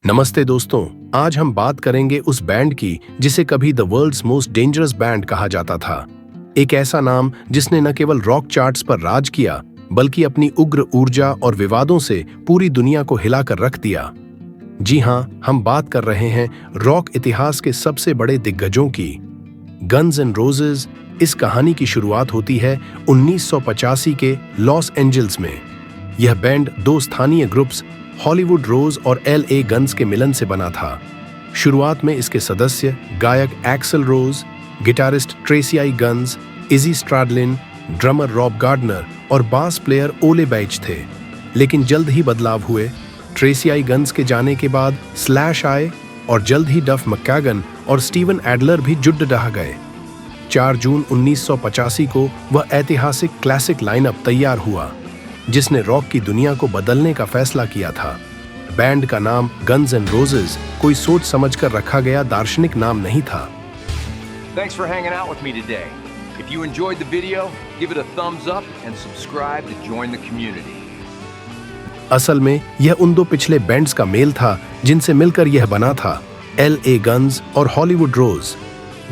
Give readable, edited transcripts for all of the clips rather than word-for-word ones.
नमस्ते दोस्तों, आज हम बात करेंगे उस बैंड की जिसे कभी the world's most dangerous band कहा जाता था। एक ऐसा नाम जिसने न केवल रॉक चार्ट्स पर राज किया बल्कि अपनी उग्र ऊर्जा और विवादों से पूरी दुनिया को हिलाकर रख दिया। जी हाँ, हम बात कर रहे हैं रॉक इतिहास के सबसे बड़े दिग्गजों की। Guns and roses. इस कहानी की शुरुआत होती है 1985 के लॉस एंजल्स में। यह बैंड दो स्थानीय ग्रुप्स हॉलीवुड रोज और LA गन्स के मिलन से बना था। शुरुआत में इसके सदस्य गायक एक्सल रोज, गिटारिस्ट ट्रेसी आई Guns, Izzy Stradlin, drummer Rob Gardner और बास प्लेयर ओले बैच थे। लेकिन जल्द ही बदलाव हुए। ट्रेसी आई गन्स के जाने के बाद स्लैश आए और जल्द ही डफ मैककागन और स्टीवन एडलर भी जुड़ डहा गए। 4 जून 1985 को वह ऐतिहासिक क्लासिक लाइनअप तैयार हुआ जिसने रॉक की दुनिया को बदलने का फैसला किया था। बैंड का नाम गन्स एंड रोजेज कोई सोच समझकर रखा गया दार्शनिक नाम नहीं था। Thanks for hanging out with me today. If you enjoyed the video, give it a thumbs up and subscribe to join the community. असल में यह उन दो पिछले बैंड्स का मेल था जिनसे मिलकर यह बना था LA गन्स और हॉलीवुड रोज।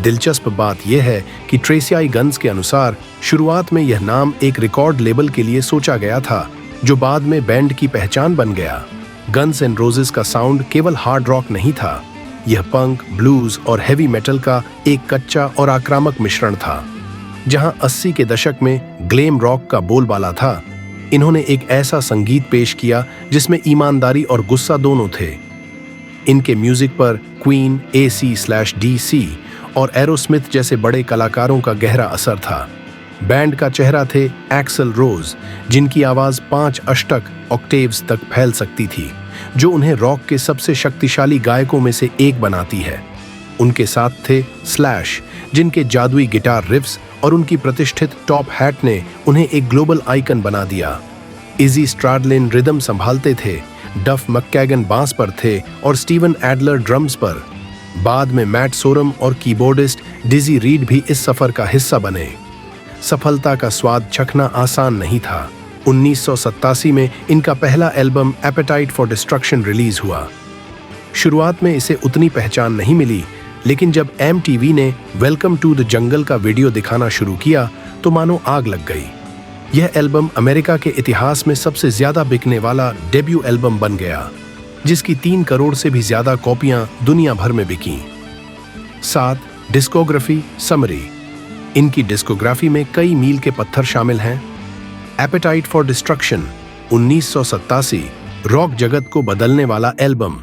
दिलचस्प बात यह है कि ट्रेसी आई गन्स के अनुसार शुरुआत में यह नाम एक रिकॉर्ड लेबल के लिए सोचा गया था जो बाद में बैंड की पहचान बन गया। गन्स एंड रोजेस का साउंड केवल हार्ड रॉक नहीं था, यह पंक, ब्लूज और हेवी मेटल का एक कच्चा और आक्रामक मिश्रण था। जहां 80 के दशक में ग्लेम रॉक का बोलबाला था, इन्होंने एक ऐसा संगीत पेश किया जिसमें ईमानदारी और गुस्सा दोनों थे। इनके म्यूजिक पर क्वीन, AC/DC और एरोस्मिथ जैसे बड़े कलाकारों का गहरा असर था। बैंड का चेहरा थे एक्सल रोज, जिनकी आवाज 5 अष्टक ऑक्टेव्स तक फैल सकती थी, जो उन्हें रॉक के सबसे शक्तिशाली गायकों में से एक बनाती है। उनके साथ थे स्लैश, जिनके जादुई गिटार रिफ्स और उनकी प्रतिष्ठित टॉप हैट ने उन्हें एक ग्लोबल आइकन बना दिया। इजी स्ट्रैडलिन रिदम संभालते थे, डफ मैककागन बांस पर थे और स्टीवन एडलर ड्रम्स पर। बाद में मैट सोरम और कीबोर्डिस्ट डिजी रीड भी इस सफर का हिस्सा बने। सफलता का स्वाद चखना आसान नहीं था। 1987 में इनका पहला album apatite for destruction release हुआ। शुरुआत में इसे उतनी पहचान नहीं मिली, लेकिन जब MTV ने वेलकम टू द जंगल का वीडियो दिखाना शुरू किया तो मानो आग लग गई। यह एल्बम अमेरिका के इतिहास में सबसे ज्यादा बिकने वाला डेब्यू एल्बम बन गया, जिसकी 3 करोड़ से भी ज्यादा कॉपियां दुनिया भर में बिकीं। 7. Discography summary. इनकी डिस्कोग्राफी में कई मील के पत्थर शामिल हैं। एपेटाइट फॉर डिस्ट्रक्शन 1987 रॉक जगत को बदलने वाला एल्बम।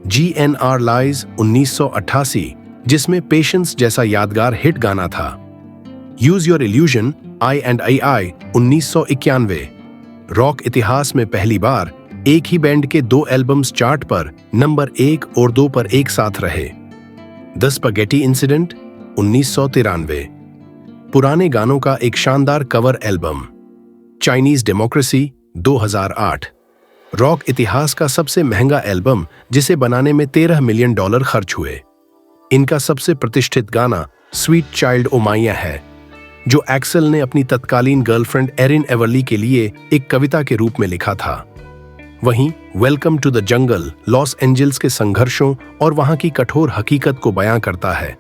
GNR लाइज 1988, जिसमें पेशेंस जैसा यादगार हिट गाना था। Use your illusion I&I 1991 rock इतिहास में पहली बार एक ही बैंड के 2 एल्बम्स चार्ट पर नंबर 1 और 2 पर एक साथ रहे। द स्पगेटी इंसिडेंट 1993 पुराने गानों का एक शानदार cover album. Chinese democracy 2008 rock इतिहास का सबसे महंगा एल्बम जिसे बनाने में $13 मिलियन खर्च हुए। इनका सबसे प्रतिष्ठित गाना स्वीट चाइल्ड ओ माया है, जो एक्सल ने अपनी तत्कालीन गर्लफ्रेंड एरिन एवर्ली के लिए एक कविता के रूप में लिखा था। वहीं welcome to the jungle Los Angeles के संघर्षों और वहां की कठोर हकीकत को बयां करता है।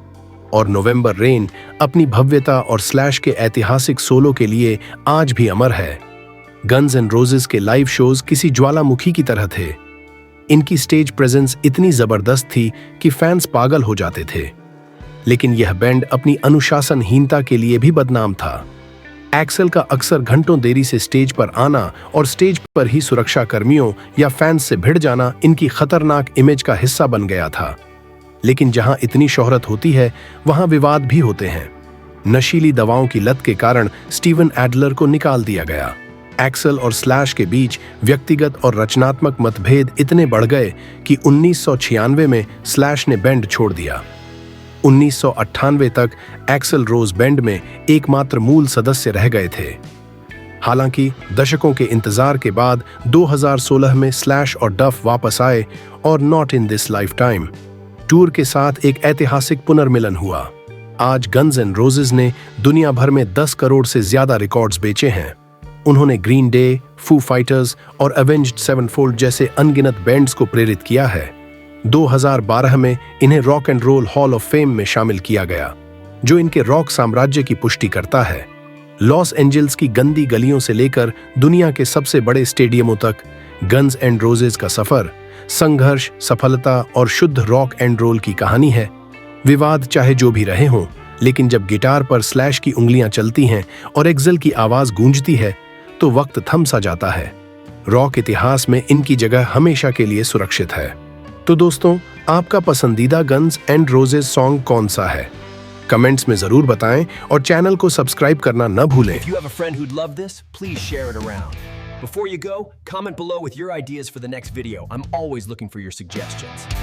और नवंबर रेन अपनी भव्यता और स्लैश के ऐतिहासिक सोलो के लिए आज भी अमर है। गन्स एंड रोजेस के लाइव शोज किसी ज्वालामुखी की तरह थे। इनकी स्टेज प्रेजेंस इतनी जबरदस्त थी कि फैंस पागल हो जाते थे। लेकिन यह बैंड अपनी अनुशासनहीनता के लिए भी बदनाम था। एक्सल का अक्सर घंटों देरी से स्टेज पर आना और स्टेज पर ही सुरक्षा कर्मियों या फैंस से भिड़ जाना इनकी खतरनाक इमेज का हिस्सा बन गया था। लेकिन जहां इतनी शोहरत होती है वहां विवाद भी होते हैं। नशीली दवाओं की लत के कारण स्टीवन एडलर को निकाल दिया गया। एक्सल और स्लैश के बीच व्यक्तिगत और रचनात्मक मतभेद इतने बढ़ गए कि 1996 में स्लैश ने बैंड छोड़ दिया। 1998 तक एक्सल रोज बैंड में एकमात्र मूल सदस्य रह गए थे। हालांकि दशकों के इंतजार के बाद 2016 में स्लैश और डफ वापस आए और not in this life time tour के साथ एक ऐतिहासिक पुनर्मिलन हुआ। आज गन्स एंड रोजेस ने दुनिया भर में 10 करोड़ से ज्यादा रिकॉर्ड्स बेचे हैं। उन्होंने ग्रीन डे, फू फाइटर्स और अवेंज्ड सेवनफोल्ड जैसे अनगिनत बैंड्स को प्रेरित किया है। 2012 में इन्हें rock and roll hall of fame में शामिल किया गया, जो इनके रॉक साम्राज्य की पुष्टि करता है। लॉस एंजल्स की गंदी गलियों से लेकर दुनिया के सबसे बड़े स्टेडियमों तक गन्स एंड रोजेज का सफर संघर्ष, सफलता और शुद्ध रॉक एंड रोल की कहानी है। विवाद चाहे जो भी रहे हों, लेकिन जब गिटार पर स्लैश की उंगलियां चलती हैं और एक्सेल की आवाज गूंजती है तो वक्त थम सा जाता है। रॉक इतिहास में इनकी जगह हमेशा के लिए सुरक्षित है। तो दोस्तों, आपका पसंदीदा गन्स एंड रोजेज सॉन्ग कौन सा है? कमेंट्स में जरूर बताएं और चैनल को सब्सक्राइब करना न भूलें। If you have a friend who'd love this, please share it around. Before you go, comment below with your ideas for the next video. I'm always looking for your suggestions.